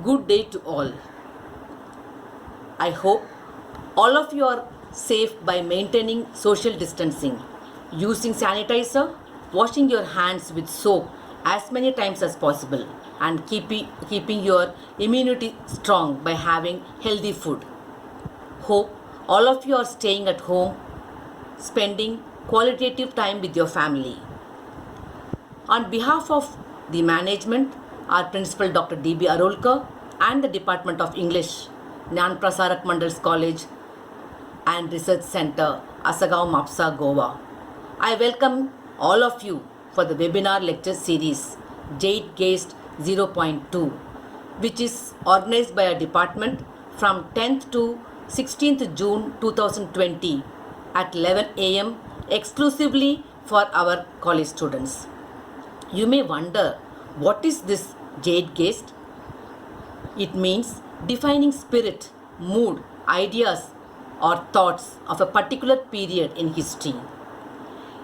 Good day to all. I hope all of you are safe by maintaining social distancing, using sanitizer, washing your hands with soap as many times as possible, and keeping your immunity strong by having healthy food. Hope all of you are staying at home, spending qualitative time with your family. On behalf of the management, our principal Dr. D.B. Arolkar and the Department of English, Gnan Prasarak Mandals College and Research Center, Asagaon, Mapsa, Goa, I welcome all of you for the webinar lecture series Zeitgeist 0.2, which is organized by our department from 10th to 16th June 2020 at 11 a.m. exclusively for our college students. You may wonder, what is this Zeitgeist? It means defining spirit, mood, ideas or thoughts of a particular period in history.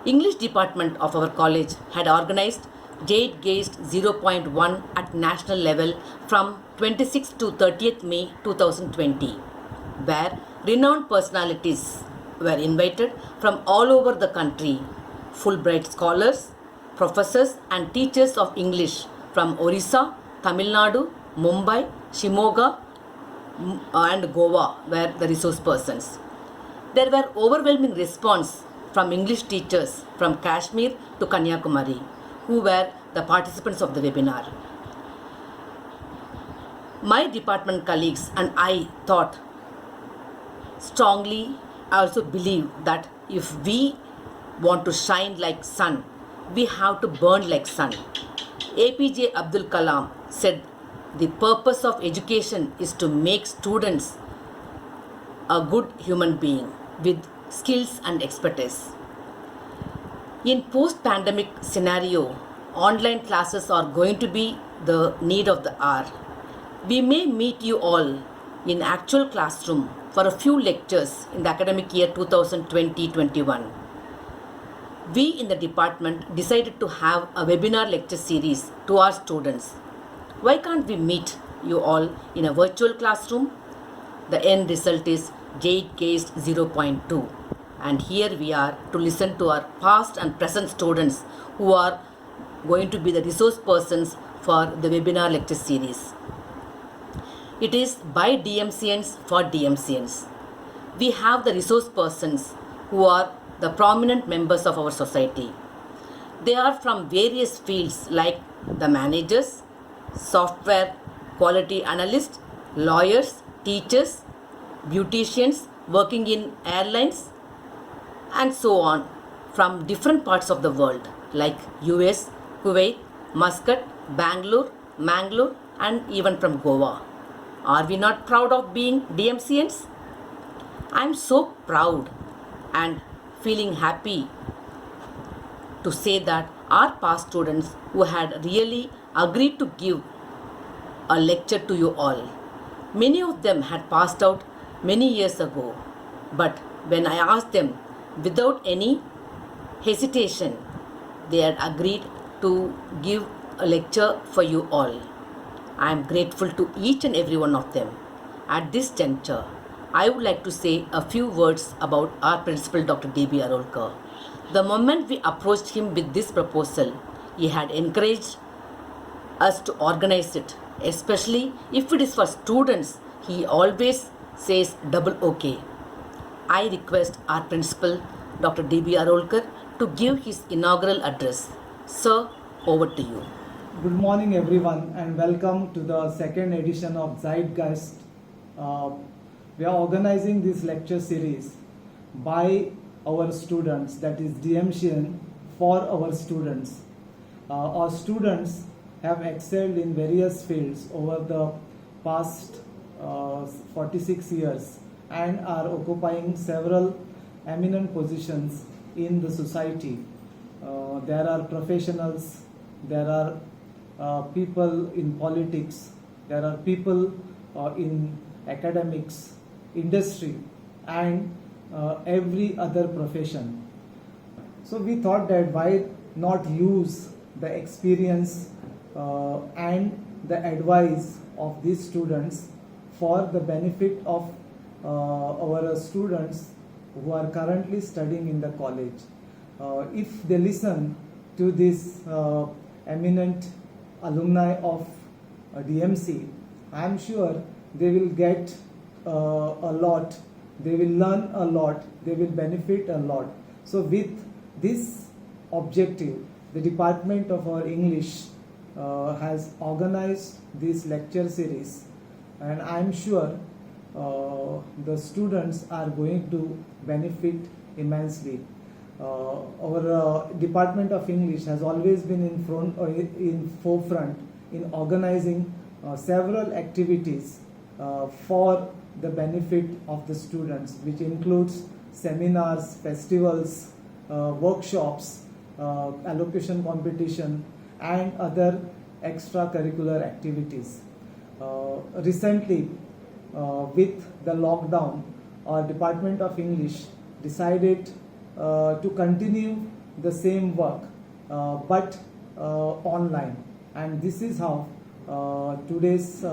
English department of our college had organized Zeitgeist 0.1 at national level from 26th to 30th May 2020, where renowned personalities were invited from all over the country, Fulbright scholars, professors and teachers of English from Orissa, Tamil Nadu, Mumbai, Shimoga and Goa were the resource persons. There were overwhelming response from English teachers from Kashmir to Kanyakumari, who were the participants of the webinar. My department colleagues and I thought strongly, I also believe that if we want to shine like sun, we have to burn like sun. APJ Abdul Kalam said the purpose of education is to make students a good human being with skills and expertise. In post-pandemic scenario, online classes are going to be the need of the hour. We may meet you all in actual classroom for a few lectures in the academic year 2020-21. We in the department decided to have a webinar lecture series to our students. Why can't we meet you all in a virtual classroom? The end result is Zeitgeist 0.2. And here we are to listen to our past and present students who are going to be the resource persons for the webinar lecture series. It is by DMCNs for DMCNs. We have the resource persons who are the prominent members of our society. They are from various fields like the managers, software quality analysts, lawyers, teachers, beauticians working in airlines and so on, from different parts of the world like US, Kuwait, Muscat, Bangalore, Mangalore and even from Goa. Are we not proud of being DMCNs? I am so proud and feeling happy to say that our past students who had really agreed to give a lecture to you all. Many of them had passed out many years ago, but when I asked them without any hesitation, they had agreed to give a lecture for you all. I am grateful to each and every one of them. At this juncture, I would like to say a few words about our principal Dr. D.B. Arolkar. The moment we approached him with this proposal, he had encouraged us to organize it, especially if it is for students. He always says double okay. I request our principal Dr. D.B. Arolkar to give his inaugural address. Sir, over to you. Good morning everyone and welcome to the second edition of Zeitgeist. We are organizing this lecture series by our students, that is DMCN for our students. Our students have excelled in various fields over the past 46 years and are occupying several eminent positions in the society. There are professionals, there are people in politics, there are people in academics, industry and every other profession. So we thought that why not use the experience and the advice of these students for the benefit of our students who are currently studying in the college. If they listen to this eminent alumni of DMC, I am sure they will get a lot, they will learn a lot, they will benefit a lot. So with this objective, the Department of our English has organized this lecture series, and I am sure the students are going to benefit immensely. Our Department of English has always been in forefront in organizing several activities for the benefit of the students, which includes seminars, festivals, workshops, allocution competition, and other extracurricular activities. Recently, with the lockdown, our Department of English decided to continue the same work but online, and this is how today's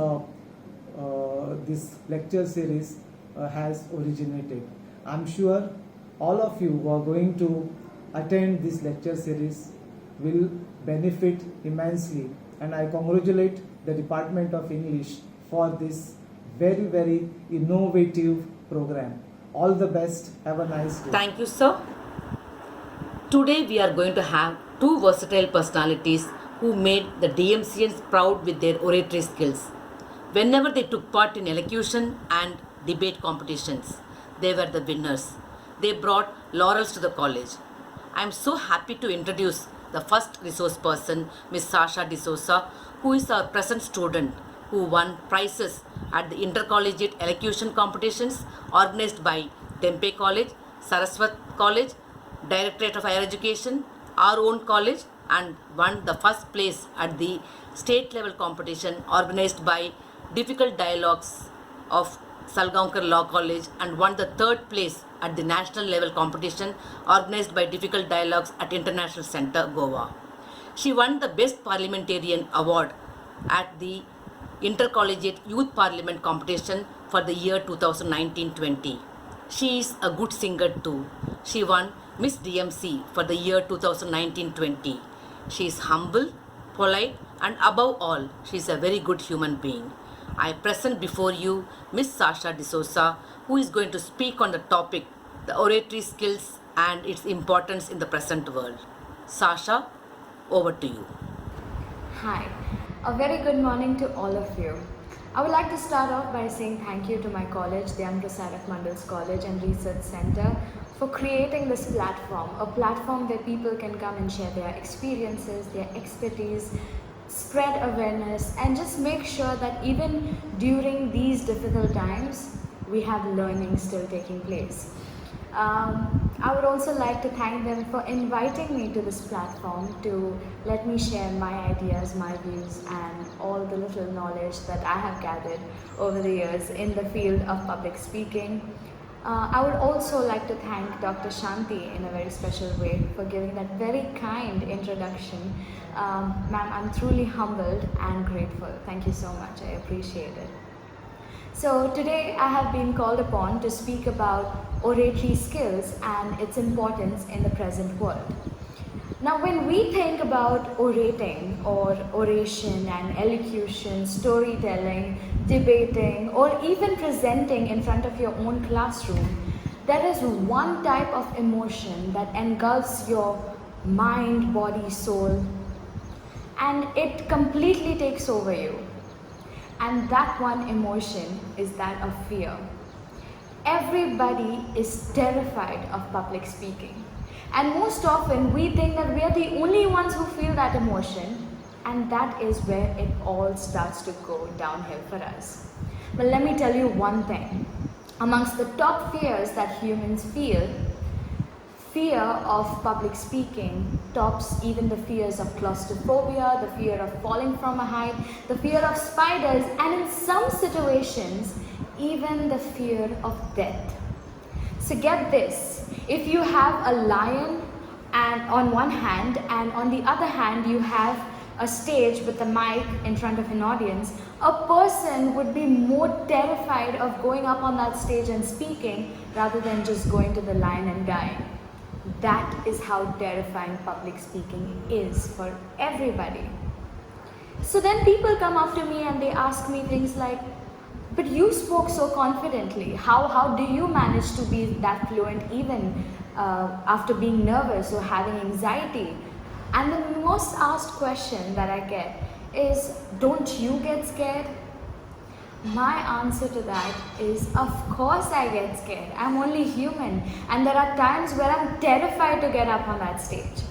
this lecture series has originated. I'm sure all of you who are going to attend this lecture series will benefit immensely, and I congratulate the Department of English for this very, very innovative program. All the best. Have a nice day. Thank you, sir. Today we are going to have two versatile personalities who made the DMCans proud with their oratory skills. Whenever they took part in elocution and debate competitions, they were the winners. They brought laurels to the college. I am so happy to introduce the first resource person, Ms. Sasha D'Souza, who is our present student who won prizes at the intercollegiate elocution competitions organized by Tempe College, Saraswat College, Directorate of Higher Education, our own college, and won the first place at the state level competition organized by Difficult Dialogues of Salgaonkar Law College, and won the third place at the national level competition organized by Difficult Dialogues at International Center, Goa. She won the Best Parliamentarian Award at the Intercollegiate Youth Parliament competition for the year 2019-20. She is a good singer too. She won Miss DMC for the year 2019-20. She is humble, polite, and above all, she is a very good human being. I present before you Miss Sasha D'Souza, who is going to speak on the topic, the oratory skills and its importance in the present world. Sasha, over to you. Hi, a very good morning to all of you. I would like to start off by saying thank you to my college, the Prasarak Mandals College and Research Center, for creating this platform, a platform where people can come and share their experiences, their expertise, spread awareness, and just make sure that even during these difficult times, we have learning still taking place. I would also like to thank them for inviting me to this platform to let me share my ideas, my views, and all the little knowledge that I have gathered over the years in the field of public speaking. I would also like to thank Dr. Shanti in a very special way for giving that very kind introduction. Ma'am, I'm truly humbled and grateful. Thank you so much. I appreciate it. So today I have been called upon to speak about oratory skills and its importance in the present world. Now, when we think about orating or oration and elocution, storytelling, debating, or even presenting in front of your own classroom, there is one type of emotion that engulfs your mind, body, soul, and it completely takes over you. And that one emotion is that of fear. Everybody is terrified of public speaking. And most often we think that we are the only ones who feel that emotion, and that is where it all starts to go downhill for us. But let me tell you one thing. Amongst the top fears that humans feel, fear of public speaking tops even the fears of claustrophobia, the fear of falling from a height, the fear of spiders, and in some situations, even the fear of death. So get this, if you have a lion and on one hand, and on the other hand you have a stage with a mic in front of an audience, a person would be more terrified of going up on that stage and speaking rather than just going to the line and dying. That is how terrifying public speaking is for everybody. So then people come up to me and they ask me things like, but you spoke so confidently. How do you manage to be that fluent even after being nervous or having anxiety? And the most asked question that I get is, don't you get scared? My answer to that is, of course I get scared. I'm only human, and there are times where I'm terrified to get up on that stage.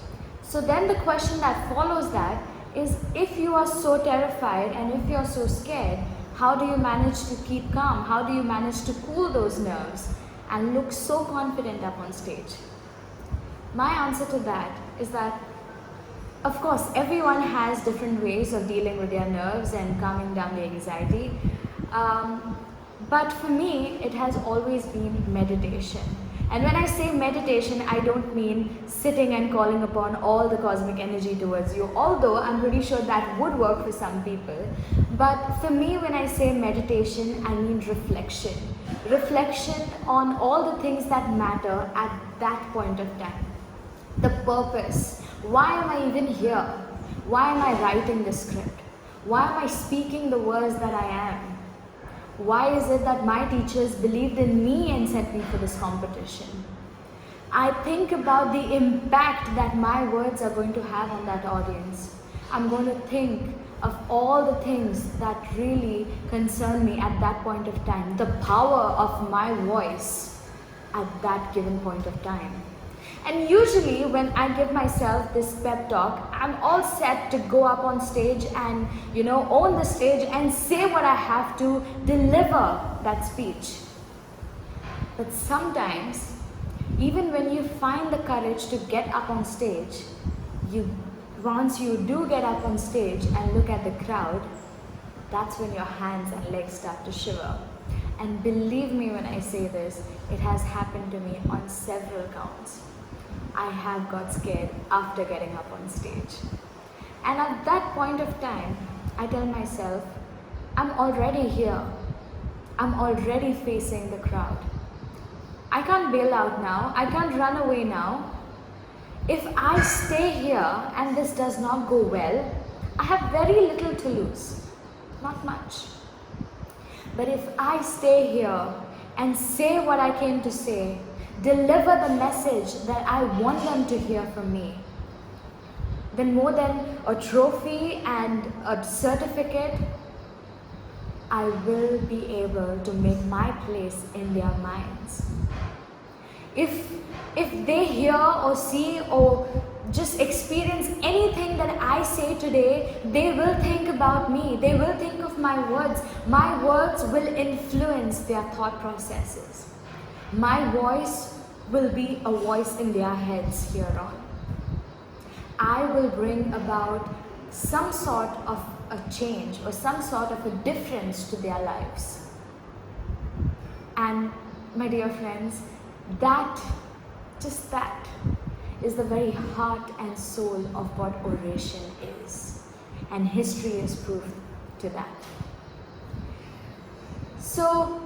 So then the question that follows that is, if you are so terrified and if you're so scared, how do you manage to keep calm? How do you manage to cool those nerves and look so confident up on stage? My answer to that is that, of course, everyone has different ways of dealing with their nerves and calming down their anxiety. But for me, it has always been meditation. And when I say meditation, I don't mean sitting and calling upon all the cosmic energy towards you, although I'm pretty sure that would work for some people. But for me, when I say meditation, I mean reflection. Reflection on all the things that matter at that point of time. The purpose. Why am I even here? Why am I writing the script? Why am I speaking the words that I am? Why is it that my teachers believed in me and sent me for this competition? I think about the impact that my words are going to have on that audience. I'm going to think of all the things that really concern me at that point of time, the power of my voice at that given point of time. And usually when I give myself this pep talk, I'm all set to go up on stage and, own the stage and say what I have to, deliver that speech. But sometimes, even when you find the courage to get up on stage, once you do get up on stage and look at the crowd, that's when your hands and legs start to shiver. And believe me when I say this, it has happened to me on several counts. I have got scared after getting up on stage. And at that point of time, I tell myself, I'm already here. I'm already facing the crowd. I can't bail out now. I can't run away now. If I stay here and this does not go well, I have very little to lose. Not much. But if I stay here and say what I came to say, deliver the message that I want them to hear from me, then more than a trophy and a certificate, I will be able to make my place in their minds. If they hear or see or just experience anything that I say today, they will think about me. They will think of my words. My words will influence their thought processes. My voice will be a voice in their heads here on. I will bring about some sort of a change or some sort of a difference to their lives. And my dear friends, that is the very heart and soul of what oration is. And history is proof to that. So,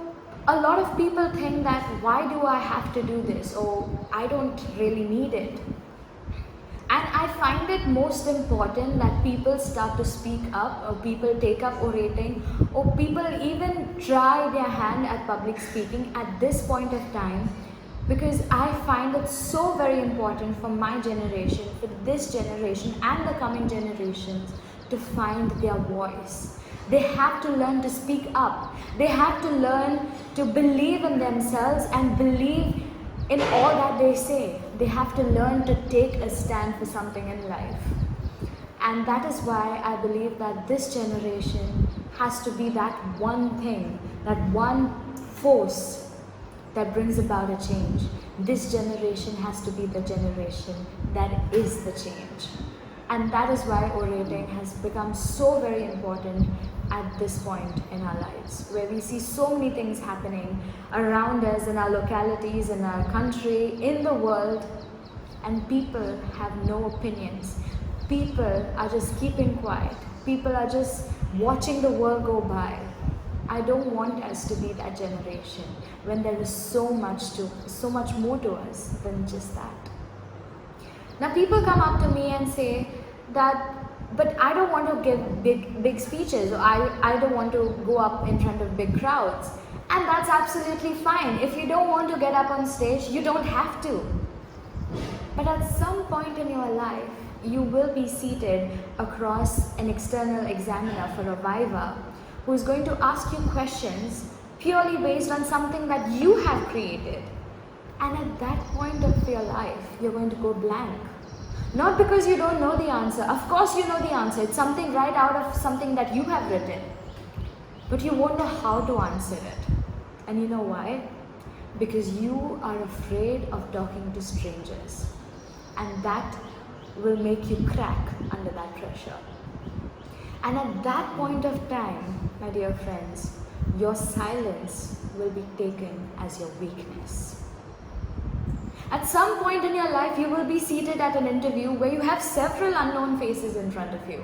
a lot of people think that, why do I have to do this? Or I don't really need it. And I find it most important that people start to speak up, or people take up orating, or people even try their hand at public speaking at this point of time, because I find it so very important for my generation, for this generation and the coming generations, to find their voice. They have to learn to speak up. They have to learn to believe in themselves and believe in all that they say. They have to learn to take a stand for something in life. And that is why I believe that this generation has to be that one thing, that one force that brings about a change. This generation has to be the generation that is the change. And that is why orating has become so very important at this point in our lives, where we see so many things happening around us, in our localities, in our country, in the world, and people have no opinions. people are just keeping quiet. People are just watching the world go by. I don't want us to be that generation when there is so much more to us than just that. Now people come up to me and say that, but I don't want to give big speeches, or I don't want to go up in front of big crowds. And that's absolutely fine. If you don't want to get up on stage, you don't have to. But at some point in your life, you will be seated across an external examiner for a viva who is going to ask you questions purely based on something that you have created. And at that point of your life, you're going to go blank. Not because you don't know the answer. Of course you know the answer. It's something right out of something that you have written. But you won't know how to answer it. And you know why? Because you are afraid of talking to strangers. And that will make you crack under that pressure. And at that point of time, my dear friends, your silence will be taken as your weakness. At some point in your life, you will be seated at an interview where you have several unknown faces in front of you.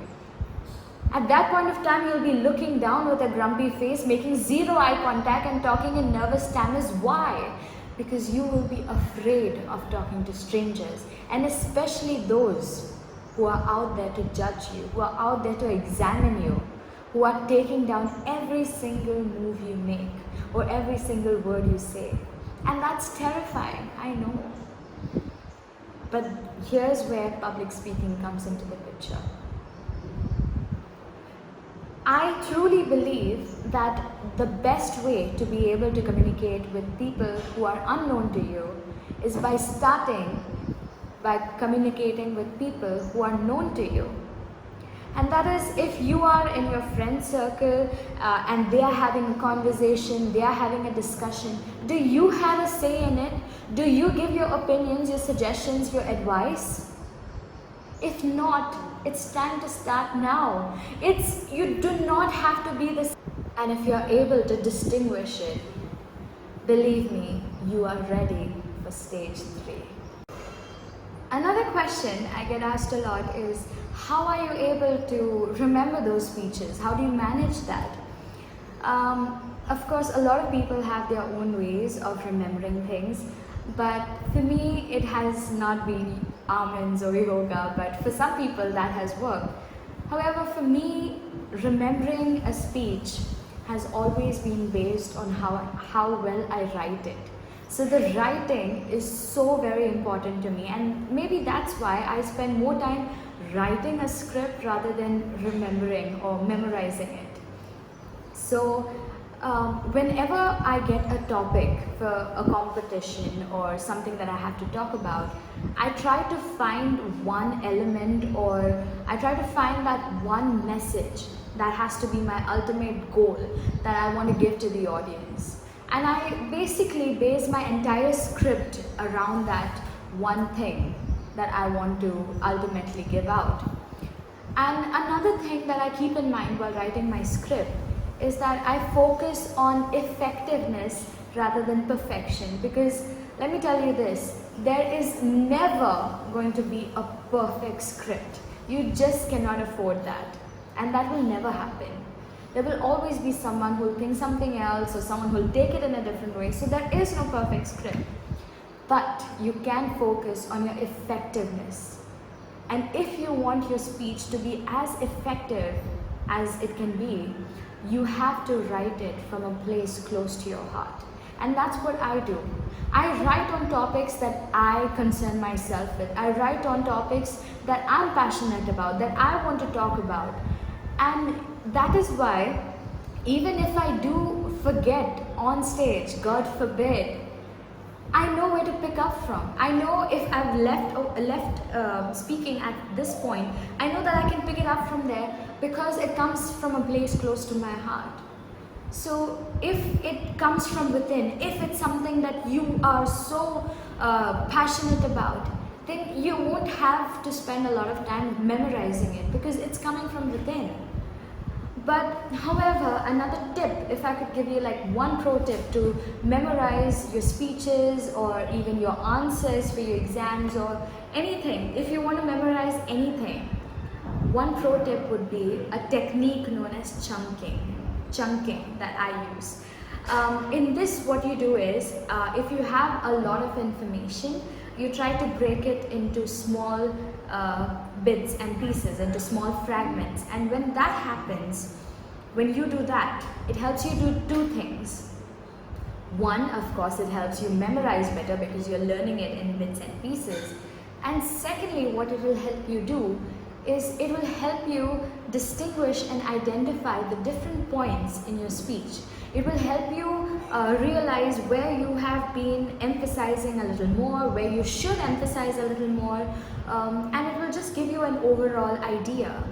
At that point of time, you'll be looking down with a grumpy face, making zero eye contact and talking in nervous stammers. Why? Because you will be afraid of talking to strangers, and especially those who are out there to judge you, who are out there to examine you, who are taking down every single move you make or every single word you say. And that's terrifying, I know. But here's where public speaking comes into the picture. I truly believe that the best way to be able to communicate with people who are unknown to you is by starting by communicating with people who are known to you. And that is, if you are in your friend circle and they are having a conversation, they are having a discussion, do you have a say in it? Do you give your opinions, your suggestions, your advice? If not, it's time to start now. You do not have to be this. And if you're able to distinguish it, believe me, you are ready for stage 3. Another question I get asked a lot is, how are you able to remember those speeches? How do you manage that? Of course, a lot of people have their own ways of remembering things, but for me, it has not been almonds or yoga, but for some people that has worked. However, for me, remembering a speech has always been based on how well I write it. So the writing is so very important to me, and maybe that's why I spend more time writing a script rather than remembering or memorizing it. So whenever I get a topic for a competition or something that I have to talk about, I try to find one element, or I try to find that one message that has to be my ultimate goal that I want to give to the audience. And I basically base my entire script around that one thing that I want to ultimately give out. And another thing that I keep in mind while writing my script is that I focus on effectiveness rather than perfection, because let me tell you this, there is never going to be a perfect script. You just cannot afford that, and that will never happen. There will always be someone who will think something else, or someone who will take it in a different way. So there is no perfect script. But you can focus on your effectiveness. And if you want your speech to be as effective as it can be, you have to write it from a place close to your heart. And that's what I do. I write on topics that I concern myself with. I write on topics that I'm passionate about, that I want to talk about. And that is why, even if I do forget on stage, God forbid, I know where to pick up from. I know if I've left speaking at this point, I know that I can pick it up from there because it comes from a place close to my heart. So if it comes from within, if it's something that you are so passionate about, then you won't have to spend a lot of time memorizing it because it's coming from within. But however, another tip, if I could give you like one pro tip to memorize your speeches or even your answers for your exams or anything, if you want to memorize anything, one pro tip would be a technique known as chunking that I use. In this, what you do is, if you have a lot of information, you try to break it into small bits and pieces, into small fragments. And when that happens, when you do that, it helps you do two things. One, of course, it helps you memorize better because you're learning it in bits and pieces. And secondly, what it will help you do is it will help you distinguish and identify the different points in your speech. It will help you realize where you have been emphasizing a little more, where you should emphasize a little more, and it will just give you an overall idea.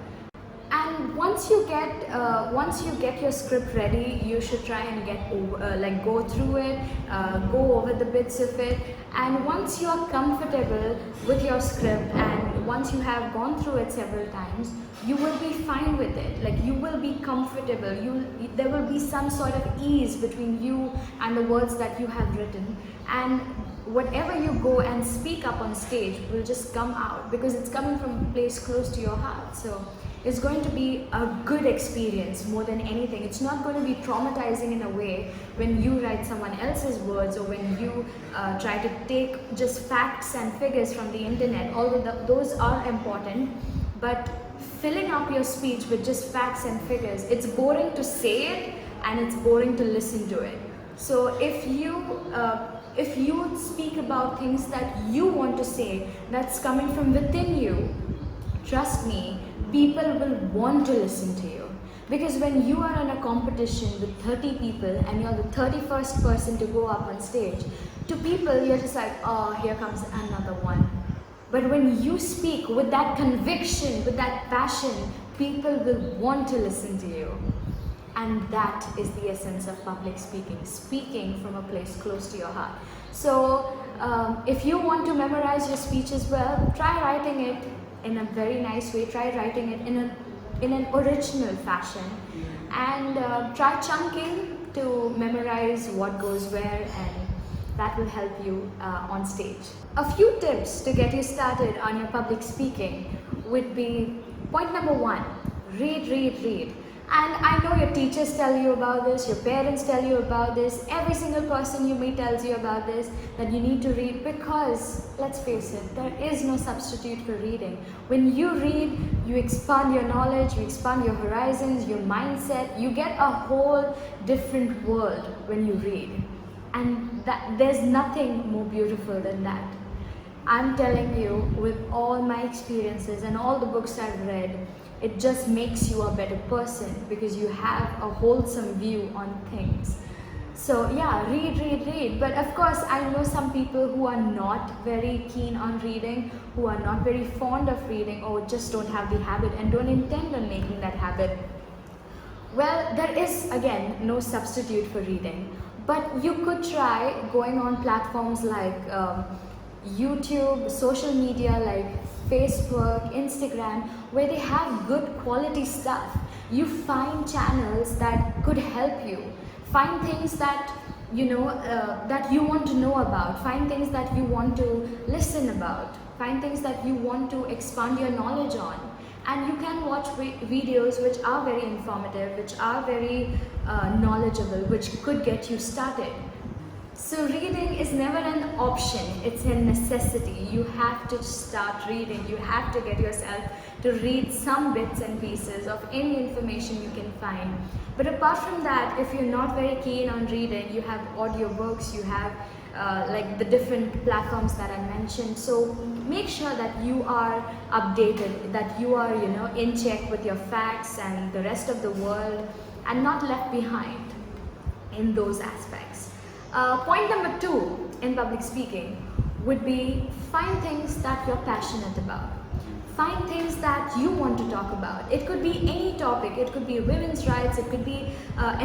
And once you get your script ready, you should try and go through it, go over the bits of it. And once you are comfortable with your script, and once you have gone through it several times, you will be fine with it. Like, you will be comfortable. There will be some sort of ease between you and the words that you have written. And whatever you go and speak up on stage will just come out because it's coming from a place close to your heart. So it's going to be a good experience more than anything. It's not going to be traumatizing in a way when you write someone else's words, or when you try to take just facts and figures from the internet, although those are important. But filling up your speech with just facts and figures, it's boring to say it and it's boring to listen to it. So if you speak about things that you want to say, that's coming from within you, trust me, people will want to listen to you. Because when you are in a competition with 30 people and you're the 31st person to go up on stage, to people you're just like, oh, here comes another one. But when you speak with that conviction, with that passion, people will want to listen to you. And that is the essence of public speaking from a place close to your heart. So if you want to memorize your speech as well, try writing it in a very nice way. Try writing it in an original fashion, and try chunking to memorize what goes where, and that will help you on stage. A few tips to get you started on your public speaking would be: point number one, read. And I know your teachers tell you about this, your parents tell you about this, every single person you meet tells you about this, that you need to read, because let's face it, there is no substitute for reading. When you read, you expand your knowledge, you expand your horizons, your mindset, you get a whole different world when you read. And there's nothing more beautiful than that. I'm telling you, with all my experiences and all the books I've read, it just makes you a better person because you have a wholesome view on things. So yeah, read. But of course, I know some people who are not very keen on reading, who are not very fond of reading, or just don't have the habit and don't intend on making that habit. Well, there is, again, no substitute for reading. But you could try going on platforms like YouTube, social media like Facebook, Instagram, where they have good quality stuff. You find channels that could help you. Find things that that you want to know about. Find things that you want to listen about. Find things that you want to expand your knowledge on. And you can watch videos which are very informative, which are very knowledgeable, which could get you started. So reading is never an option, it's a necessity. You have to start reading. You have to get yourself to read some bits and pieces of any information you can find. But apart from that, if you're not very keen on reading, you have audiobooks, you have like the different platforms that I mentioned. So make sure that you are updated, that you are in check with your facts and the rest of the world, and not left behind in those aspects. Point number 2 in public speaking would be: find things that you're passionate about. Find things that you want to talk about. It could be any topic. It could be women's rights, it could be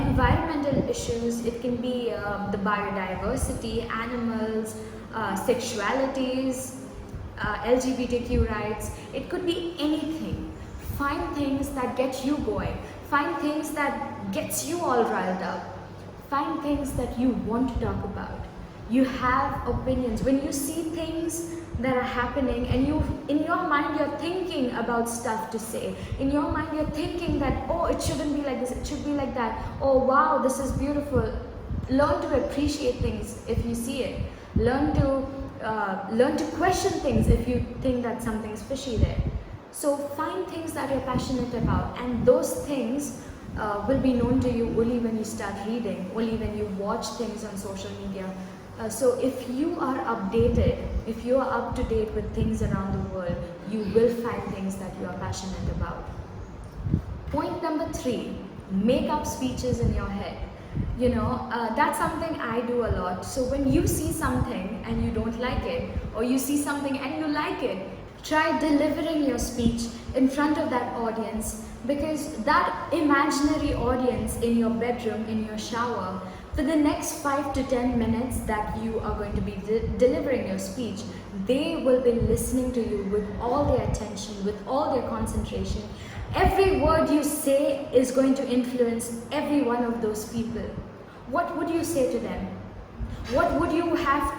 environmental issues, it can be the biodiversity, animals, sexualities, LGBTQ rights. It could be anything. Find things that get you going. Find things that gets you all riled up. Find things that you want to talk about. You have opinions. When you see things that are happening and in your mind you're thinking about stuff to say. In your mind you're thinking that, oh, it shouldn't be like this, it should be like that. Oh wow, this is beautiful. Learn to appreciate things if you see it. Learn to question things if you think that something's fishy there. So find things that you're passionate about, and those things will be known to you only when you start reading, only when you watch things on social media. So if you are updated, if you are up to date with things around the world, you will find things that you are passionate about. Point number 3, make up speeches in your head. That's something I do a lot. So when you see something and you don't like it, or you see something and you like it, try delivering your speech in front of that audience, because that imaginary audience in your bedroom, in your shower, for the next 5 to 10 minutes that you are going to be delivering your speech, they will be listening to you with all their attention, with all their concentration. Every word you say is going to influence every one of those people. What would you say to them? What would you have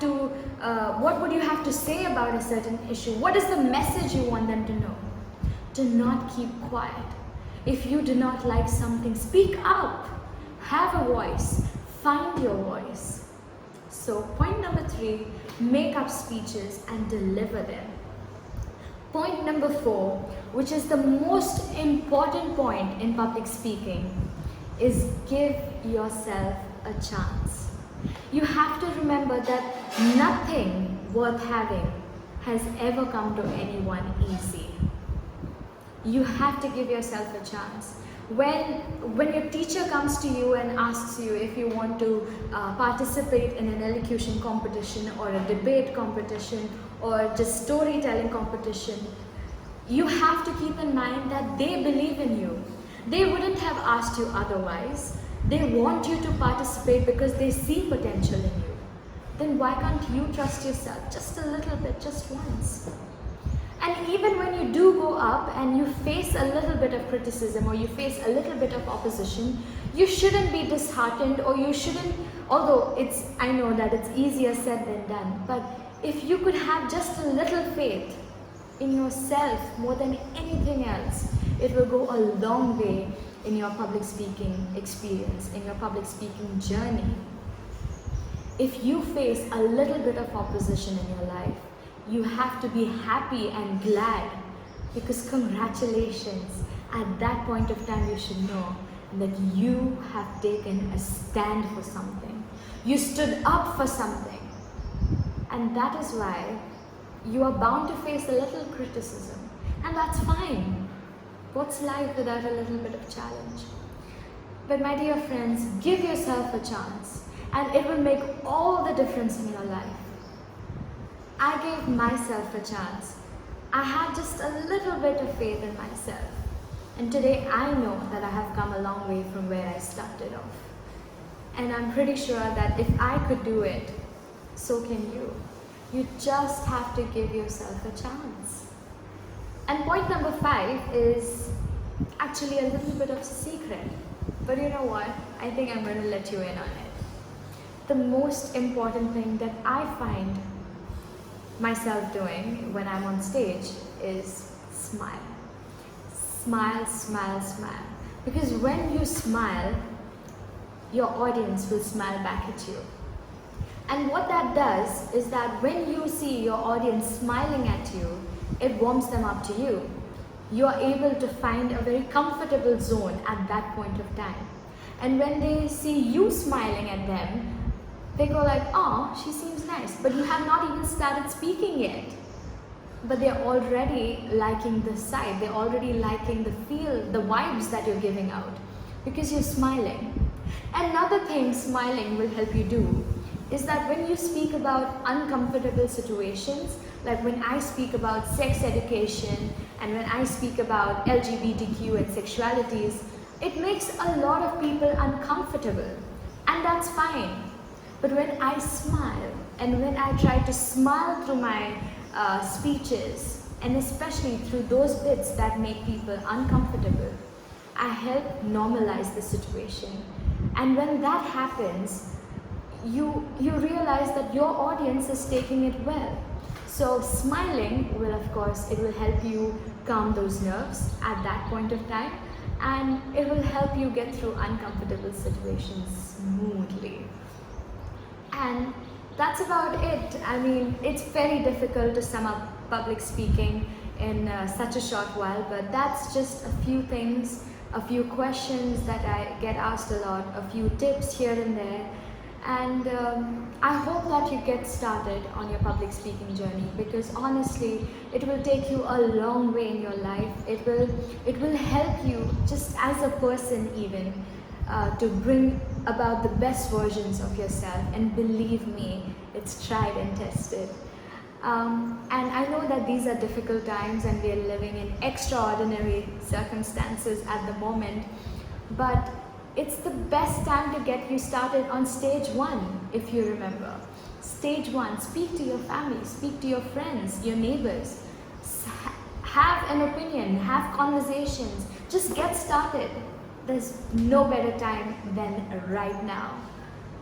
to say about a certain issue? What is the message you want them to know? Do not keep quiet. If you do not like something, speak up. Have a voice. Find your voice. So point number 3, make up speeches and deliver them. Point number 4, which is the most important point in public speaking, is give yourself a chance. You have to remember that nothing worth having has ever come to anyone easy. You have to give yourself a chance. When your teacher comes to you and asks you if you want to participate in an elocution competition or a debate competition or just storytelling competition, you have to keep in mind that they believe in you. They wouldn't have asked you otherwise. They want you to participate because they see potential in you. Then why can't you trust yourself just a little bit, just once? And even when you do go up and you face a little bit of criticism or you face a little bit of opposition, you shouldn't be disheartened, or you shouldn't, although I know that it's easier said than done, but if you could have just a little faith in yourself more than anything else, it will go a long way in your public speaking experience, in your public speaking journey. If you face a little bit of opposition in your life, you have to be happy and glad, because congratulations, at that point of time you should know that you have taken a stand for something. You stood up for something. And that is why you are bound to face a little criticism. And that's fine. What's life without a little bit of challenge? But my dear friends, give yourself a chance, and it will make all the difference in your life. I gave myself a chance. I had just a little bit of faith in myself. And today I know that I have come a long way from where I started off. And I'm pretty sure that if I could do it, so can you. You just have to give yourself a chance. And point number 5 is actually a little bit of a secret. But you know what? I think I'm going to let you in on it. The most important thing that I find myself doing when I'm on stage is smile. Smile, smile, smile. Because when you smile, your audience will smile back at you. And what that does is that when you see your audience smiling at you, it warms them up to you. You are able to find a very comfortable zone at that point of time. And when they see you smiling at them, they go like, oh, she seems nice, but you have not even started speaking yet. But they're already liking the side, they're already liking the feel, the vibes that you're giving out, because you're smiling. Another thing smiling will help you do is that when you speak about uncomfortable situations, like when I speak about sex education and when I speak about LGBTQ and sexualities, it makes a lot of people uncomfortable, and that's fine. But when I smile and when I try to smile through my speeches, and especially through those bits that make people uncomfortable, I help normalize the situation. And when that happens, you realize that your audience is taking it well. So smiling will, of course, it will help you calm those nerves at that point of time, and it will help you get through uncomfortable situations smoothly. And that's about it. I mean, it's very difficult to sum up public speaking in such a short while, but that's just a few things, a few questions that I get asked a lot, a few tips here and there. And I hope that you get started on your public speaking journey, because honestly, it will take you a long way in your life. It will help you just as a person even to bring about the best versions of yourself. And believe me, it's tried and tested. And I know that these are difficult times and we are living in extraordinary circumstances at the moment, but it's the best time to get you started on stage one. If you remember, stage one, speak to your family, speak to your friends, your neighbors, have an opinion, have conversations, just get started. There's no better time than right now.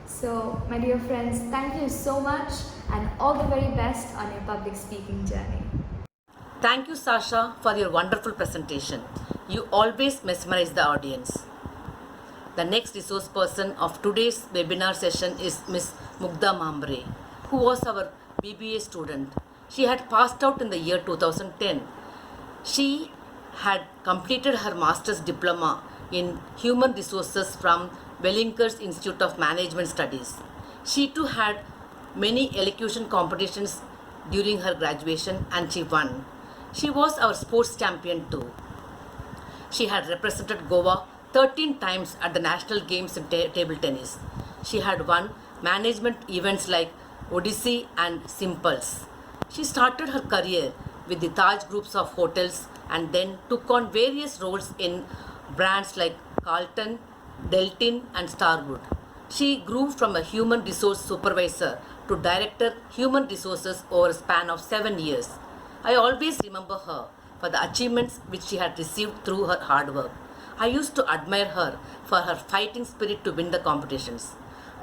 So, my dear friends, thank you so much and all the very best on your public speaking journey. Thank you, Sasha, for your wonderful presentation. You always mesmerize the audience. The next resource person of today's webinar session is Ms. Mugdha Mambre, who was our BBA student. She had passed out in the year 2010. She had completed her master's diploma in human resources from Wellinkers Institute of Management Studies. She too had many elocution competitions during her graduation and she won. She was our sports champion too. She had represented Goa 13 times at the national games in table tennis. She had won management events like Odyssey and Simples. She started her career with the Taj groups of hotels and then took on various roles in brands like Carlton, Deltin and Starwood. She grew from a human resource supervisor to director human resources over a span of 7 years. I always remember her for the achievements which she had received through her hard work. I used to admire her for her fighting spirit to win the competitions.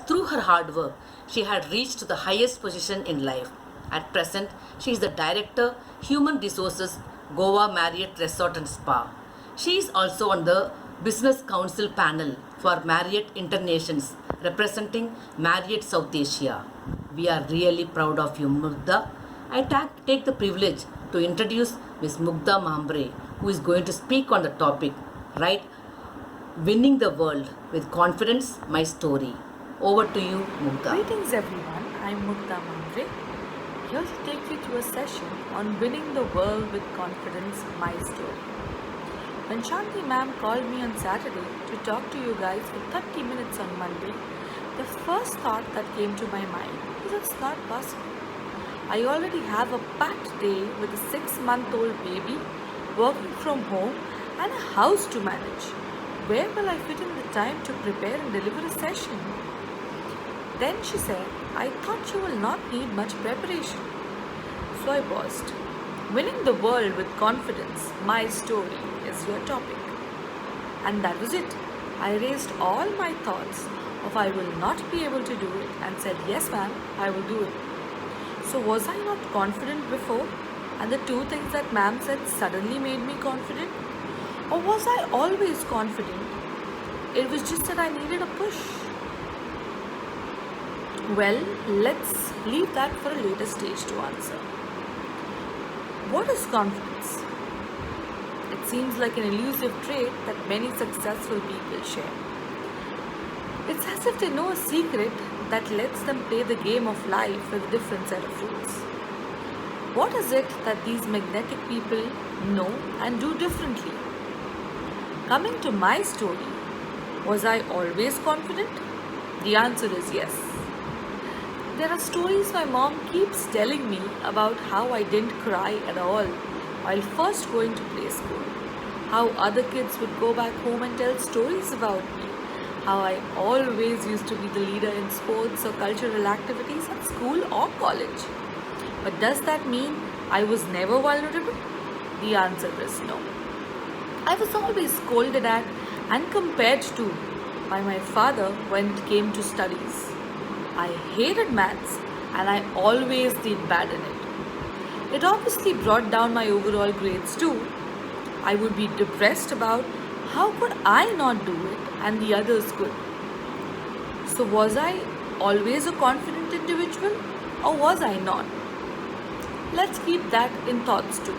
Through her hard work, she had reached the highest position in life. At present, she is the Director, Human Resources, Goa Marriott Resort and Spa. She is also on the Business Council panel for Marriott Internations, representing Marriott South Asia. We are really proud of you, Mugdha. I take the privilege to introduce Ms. Mugdha Mambre, who is going to speak on the topic, right? Winning the World with Confidence, My Story. Over to you, Mugdha. Greetings everyone, I'm Mugdha Mambre, here to take you to a session on winning the world with confidence, my story. When Shanti ma'am called me on Saturday to talk to you guys for 30 minutes on Monday, the first thought that came to my mind is it's not possible. I already have a packed day with a 6-month-old baby, working from home and a house to manage. Where will I fit in the time to prepare and deliver a session? Then she said, I thought you will not need much preparation. So I paused. Winning the world with confidence, my story is your topic. And that was it. I raised all my thoughts of I will not be able to do it and said, yes ma'am, I will do it. So was I not confident before? And the two things that ma'am said suddenly made me confident? Or was I always confident? It was just that I needed a push. Well, let's leave that for a later stage to answer. What is confidence? It seems like an elusive trait that many successful people share. It's as if they know a secret that lets them play the game of life with a different set of rules. What is it that these magnetic people know and do differently? Coming to my story, was I always confident? The answer is yes. There are stories my mom keeps telling me about how I didn't cry at all while first going to play school. How other kids would go back home and tell stories about me. How I always used to be the leader in sports or cultural activities at school or college. But does that mean I was never vulnerable? The answer is no. I was always scolded at and compared to by my father when it came to studies. I hated maths and I always did bad in it. It obviously brought down my overall grades too. I would be depressed about how could I not do it and the others could. So was I always a confident individual or was I not? Let's keep that in thoughts too.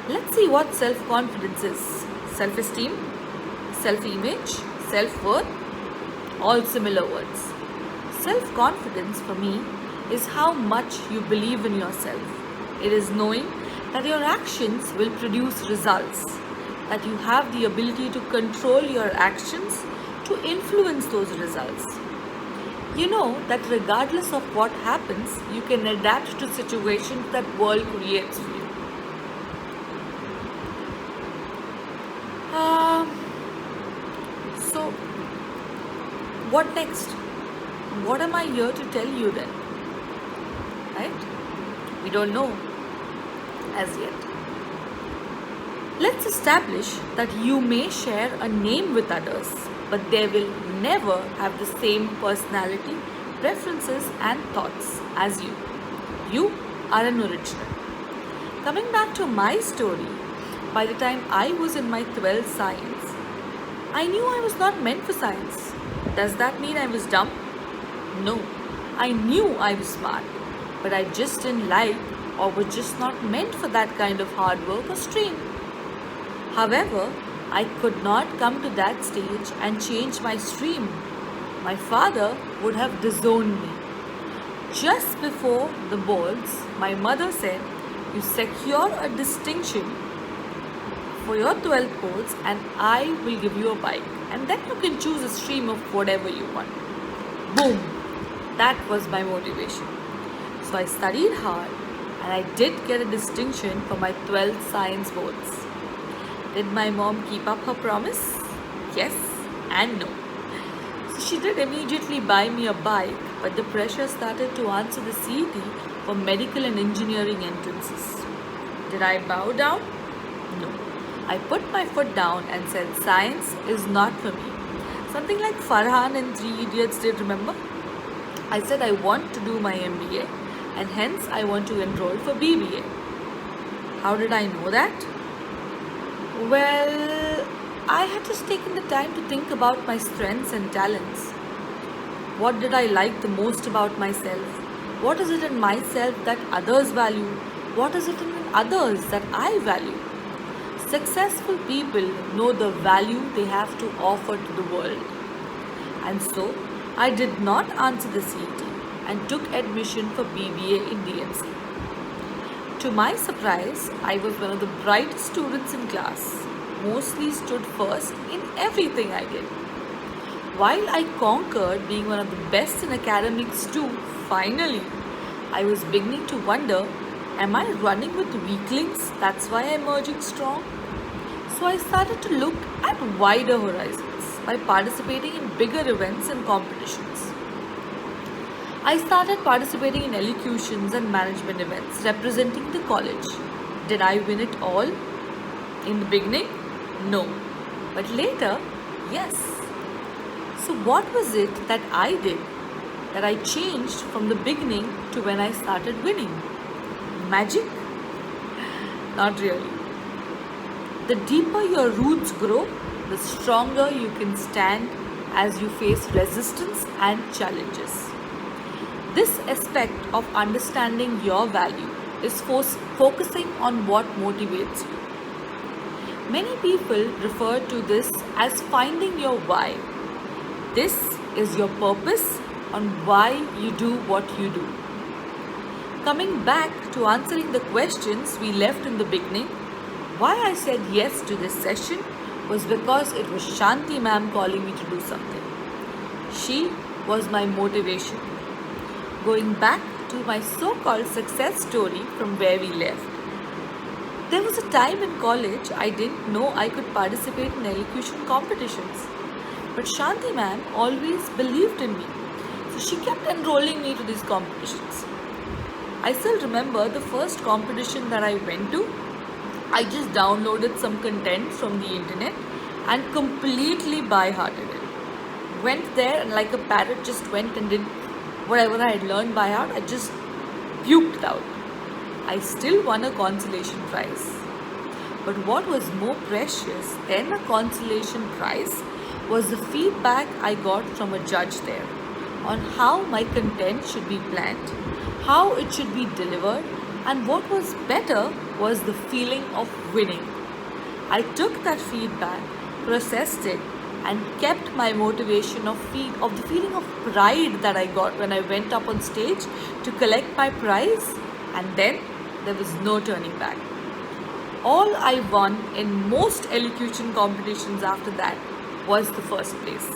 Let's see what self-confidence is. Self-esteem, self-image, self-worth, all similar words. Self-confidence for me is how much you believe in yourself. It is knowing that your actions will produce results, that you have the ability to control your actions to influence those results. You know that regardless of what happens, you can adapt to situations that world creates for you. So, what next? What am I here to tell you then? Right? We don't know as yet. Let's establish that you may share a name with others, but they will never have the same personality, preferences, and thoughts as you. You are an original. Coming back to my story, by the time I was in my 12th science, I knew I was not meant for science. Does that mean I was dumb? No. I knew I was smart, but I just didn't like or was just not meant for that kind of hard work or stream. However, I could not come to that stage and change my stream. My father would have disowned me. Just before the boards, my mother said, "You secure a distinction for your 12th boards and I will give you a bike. And then you can choose a stream of whatever you want." Boom! That was my motivation. So I studied hard and I did get a distinction for my 12th science boards. Did my mom keep up her promise? Yes and no. So she did immediately buy me a bike, but the pressure started to answer the CET for medical and engineering entrances. Did I bow down? No. I put my foot down and said science is not for me. Something like Farhan in 3 Idiots did, remember? I said I want to do my MBA and hence I want to enroll for BBA. How did I know that? Well, I had just taken the time to think about my strengths and talents. What did I like the most about myself? What is it in myself that others value? What is it in others that I value? Successful people know the value they have to offer to the world. And so, I did not answer the CET and took admission for BBA in DMC. To my surprise, I was one of the brightest students in class, mostly stood first in everything I did. While I conquered being one of the best in academics too, finally, I was beginning to wonder, am I running with weaklings? That's why I'm emerging strong? So I started to look at wider horizons by participating in bigger events and competitions. I started participating in elocutions and management events representing the college. Did I win it all? In the beginning? No. But later, yes. So what was it that I did that I changed from the beginning to when I started winning? Magic? Not really. The deeper your roots grow, the stronger you can stand as you face resistance and challenges. This aspect of understanding your value is focusing on what motivates you. Many people refer to this as finding your why. This is your purpose on why you do what you do. Coming back to answering the questions we left in the beginning, why I said yes to this session was because it was Shanti ma'am calling me to do something. She was my motivation. Going back to my so-called success story from where we left. There was a time in college I didn't know I could participate in elocution competitions. But Shanti ma'am always believed in me. So she kept enrolling me to these competitions. I still remember the first competition that I went to. I just downloaded some content from the internet and completely by-hearted it. went there and like a parrot just went and did whatever I had learned by heart. I just puked it out. I still won a consolation prize. But what was more precious than a consolation prize was the feedback I got from a judge there on how my content should be planned, how it should be delivered, and what was better was the feeling of winning. I took that feedback, processed it, and kept my motivation of the feeling of pride that I got when I went up on stage to collect my prize, and then there was no turning back. All I won in most elocution competitions after that was the first place.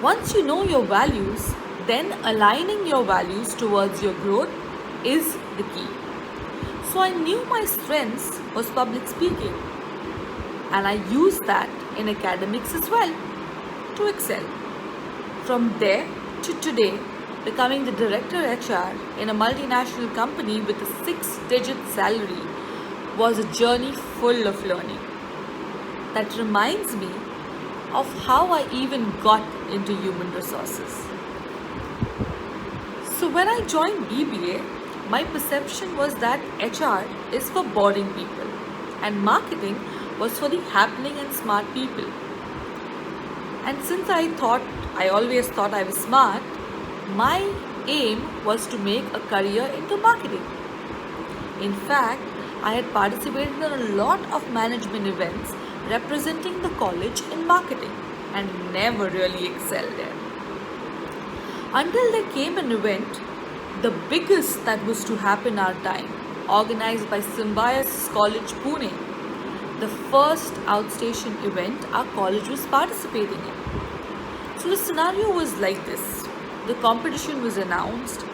Once you know your values, then aligning your values towards your growth is the key. So I knew my strengths was public speaking, and I used that in academics as well to excel. From there to today, becoming the director HR in a multinational company with a 6-digit salary was a journey full of learning. That reminds me of how I even got into human resources. So when I joined BBA, my perception was that HR is for boring people and marketing was for the happening and smart people. And since I always thought I was smart, my aim was to make a career into marketing. In fact, I had participated in a lot of management events representing the college in marketing and never really excelled there. Until there came an event, the biggest that was to happen our time, organized by Symbiosis College Pune, the first outstation event our college was participating in. So the scenario was like this. The competition was announced.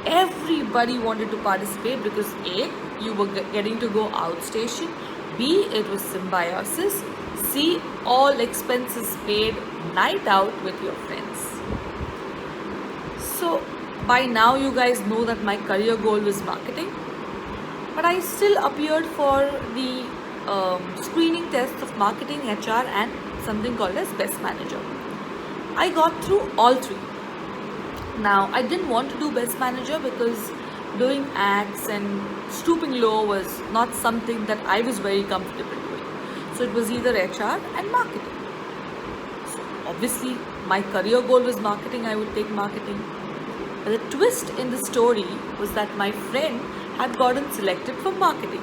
Everybody wanted to participate because A, you were getting to go outstation, B, it was Symbiosis, C, all expenses paid, night out with your friends. So by now you guys know that my career goal was marketing, but I still appeared for the screening tests of marketing, HR and something called as best manager. I got through all three. Now I didn't want to do best manager because doing acts and stooping low was not something that I was very comfortable doing. So it was either HR and marketing. So obviously my career goal was marketing, I would take marketing. But the twist in the story was that my friend had gotten selected for marketing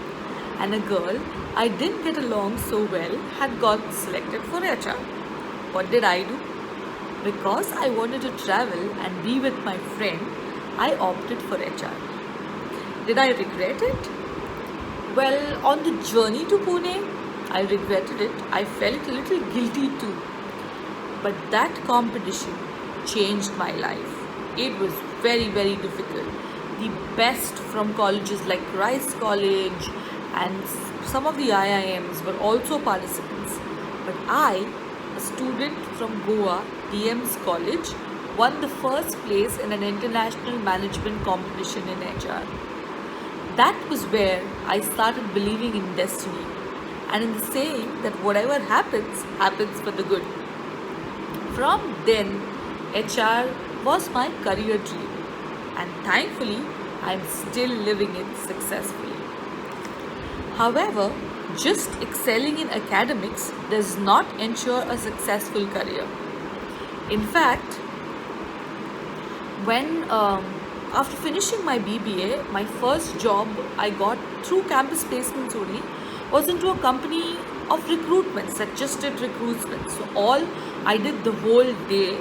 and a girl I didn't get along so well had got selected for HR. What did I do? Because I wanted to travel and be with my friend, I opted for HR. Did I regret it? Well, on the journey to Pune, I regretted it. I felt a little guilty too. But that competition changed my life. It was very, very difficult. The best from colleges like Rice College and some of the IIMs were also participants. But I, a student from Goa, DM's College, won the first place in an international management competition in HR. That was where I started believing in destiny and in the saying that whatever happens, happens for the good. From then, HR was my career dream, and thankfully, I am still living it successfully. However, just excelling in academics does not ensure a successful career. In fact, when after finishing my BBA, my first job I got through campus placements only was into a company of recruitments that just did recruitment. So all I did the whole day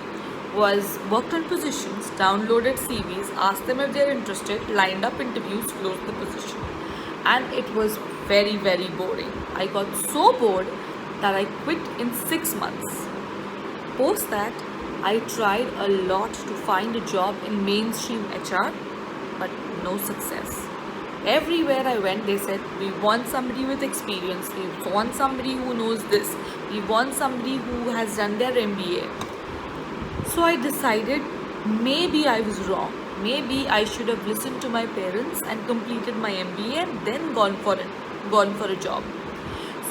was worked on positions, downloaded CVs, asked them if they're interested, lined up interviews, closed the position. And it was very, very boring. I got so bored that I quit in 6 months. Post that, I tried a lot to find a job in mainstream HR, but no success. Everywhere I went, they said, we want somebody with experience, we want somebody who knows this, we want somebody who has done their MBA. So I decided maybe I was wrong. Maybe I should have listened to my parents and completed my MBA and then gone for a job.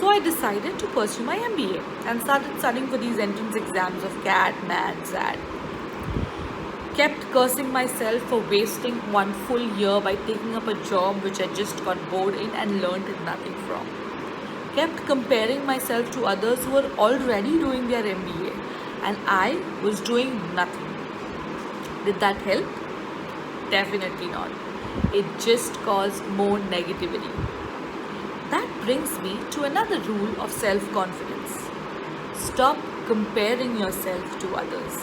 So I decided to pursue my MBA and started studying for these entrance exams of CAT, MAT, ZAT. Kept cursing myself for wasting one full year by taking up a job which I just got bored in and learned nothing from. Kept comparing myself to others who were already doing their MBA and I was doing nothing. Did that help? Definitely not. It just caused more negativity. That brings me to another rule of self-confidence. Stop comparing yourself to others.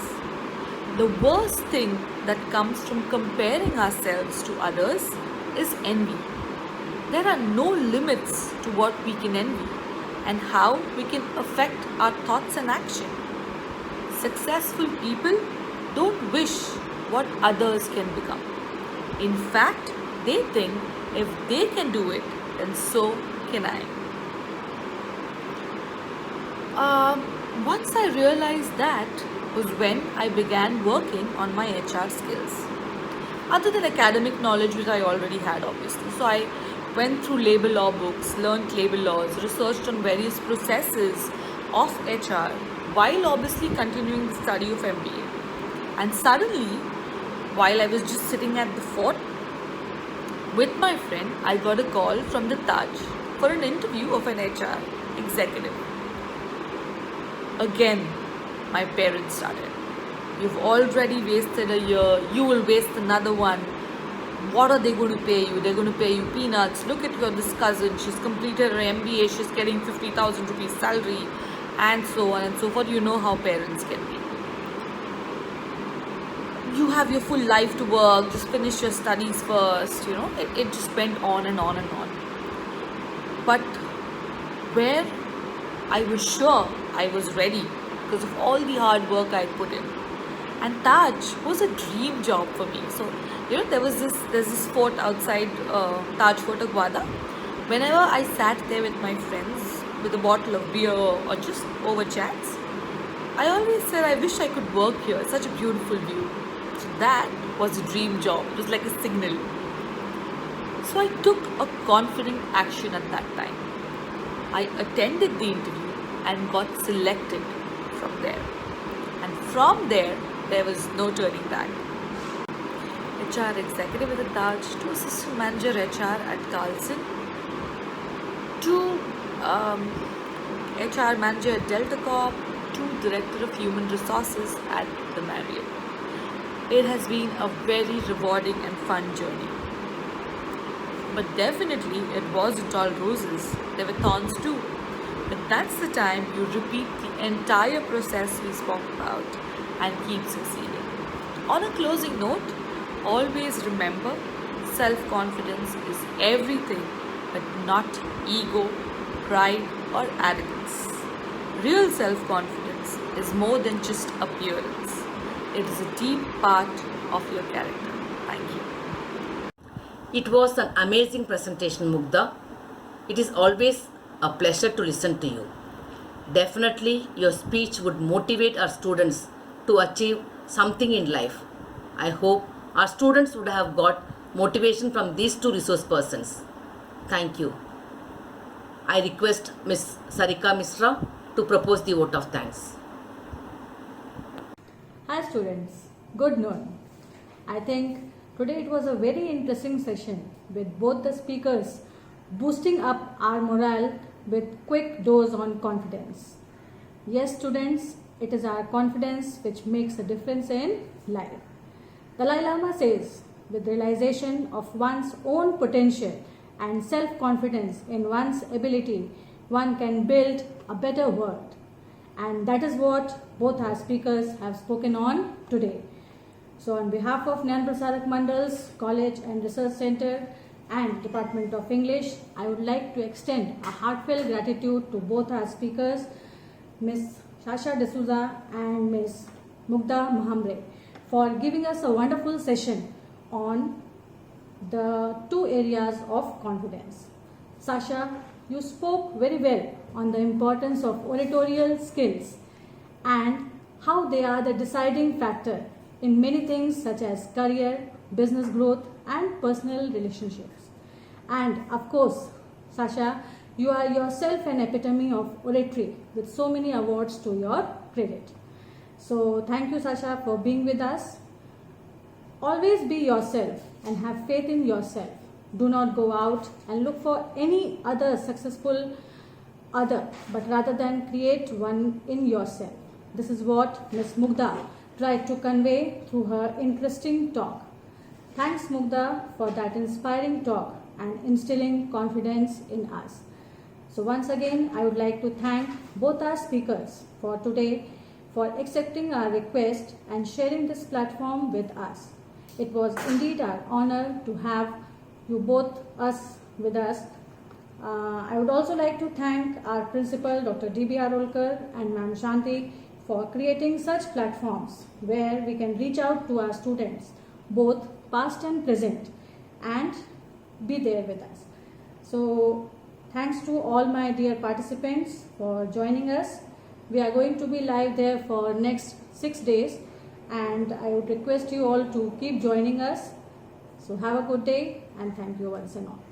The worst thing that comes from comparing ourselves to others is envy. There are no limits to what we can envy and how we can affect our thoughts and action. Successful people don't wish what others can become. In fact, they think if they can do it, then so can I. Once I realized that was when I began working on my HR skills. Other than academic knowledge, which I already had, obviously. So I went through labor law books, learned labor laws, researched on various processes of HR while obviously continuing the study of MBA. And suddenly, while I was just sitting at the fort with my friend, I got a call from the Taj for an interview of an HR executive. Again, my parents started. You've already wasted a year, you will waste another one. What are they going to pay you? They're going to pay you peanuts. Look at this cousin, she's completed her MBA, she's getting 50,000 rupees salary, and so on and so forth. You know how parents can be. You have your full life to work, just finish your studies first, it just went on and on and on. But where I was sure I was ready because of all the hard work I put in. And Taj was a dream job for me. So, there's this fort outside Taj Fort Aguada. Whenever I sat there with my friends with a bottle of beer or just over chats, I always said I wish I could work here. It's such a beautiful view. So that was a dream job. It was like a signal. So I took a confident action at that time. I attended the interview and got selected from there. And from there was no turning back. HR executive at the Taj, to assistant manager HR at Carlson, to HR manager at Delta Corp, to director of human resources at the Marriott. It has been a very rewarding and fun journey. But definitely it wasn't all roses. There were thorns too. But that's the time you repeat the entire process we spoke about and keep succeeding. On a closing note, always remember, self-confidence is everything but not ego, pride or arrogance. Real self-confidence is more than just appearance. It is a deep part of your character. Thank you. It was an amazing presentation, Mugdha. It is always a pleasure to listen to you. Definitely, your speech would motivate our students to achieve something in life. I hope our students would have got motivation from these two resource persons. Thank you. I request Ms. Sarika Misra to propose the vote of thanks. Hi students, good noon. I think today it was a very interesting session with both the speakers boosting up our morale with quick dose on confidence. Yes students, it is our confidence which makes a difference in life. Dalai Lama says, with realization of one's own potential and self-confidence in one's ability, one can build a better world. And that is what both our speakers have spoken on today. So on behalf of Nyan Prasarak Mandal's College and Research Center and Department of English, I would like to extend a heartfelt gratitude to both our speakers, Ms. Sasha D'Souza and Ms. Mugdha Mahamre, for giving us a wonderful session on the two areas of confidence. Sasha, you spoke very well on the importance of oratorial skills and how they are the deciding factor in many things such as career, business growth and personal relationships. And of course, Sasha, You are yourself an epitome of oratory with so many awards to your credit. So thank you, Sasha, for being with us. Always be yourself and have faith in yourself. Do not go out and look for any other successful other, but rather than create one in yourself. This is what Ms. Mugdha tried to convey through her interesting talk. Thanks, Mugdha, for that inspiring talk and instilling confidence in us. So once again, I would like to thank both our speakers for today for accepting our request and sharing this platform with us. It was indeed our honor to have you both with us. I would also like to thank our principal, Dr. D.B. Arolkar and Ma'am Shanti, for creating such platforms where we can reach out to our students, both past and present, and be there with us. So thanks to all my dear participants for joining us. We are going to be live there for next 6 days, and I would request you all to keep joining us. So have a good day, and thank you once and all.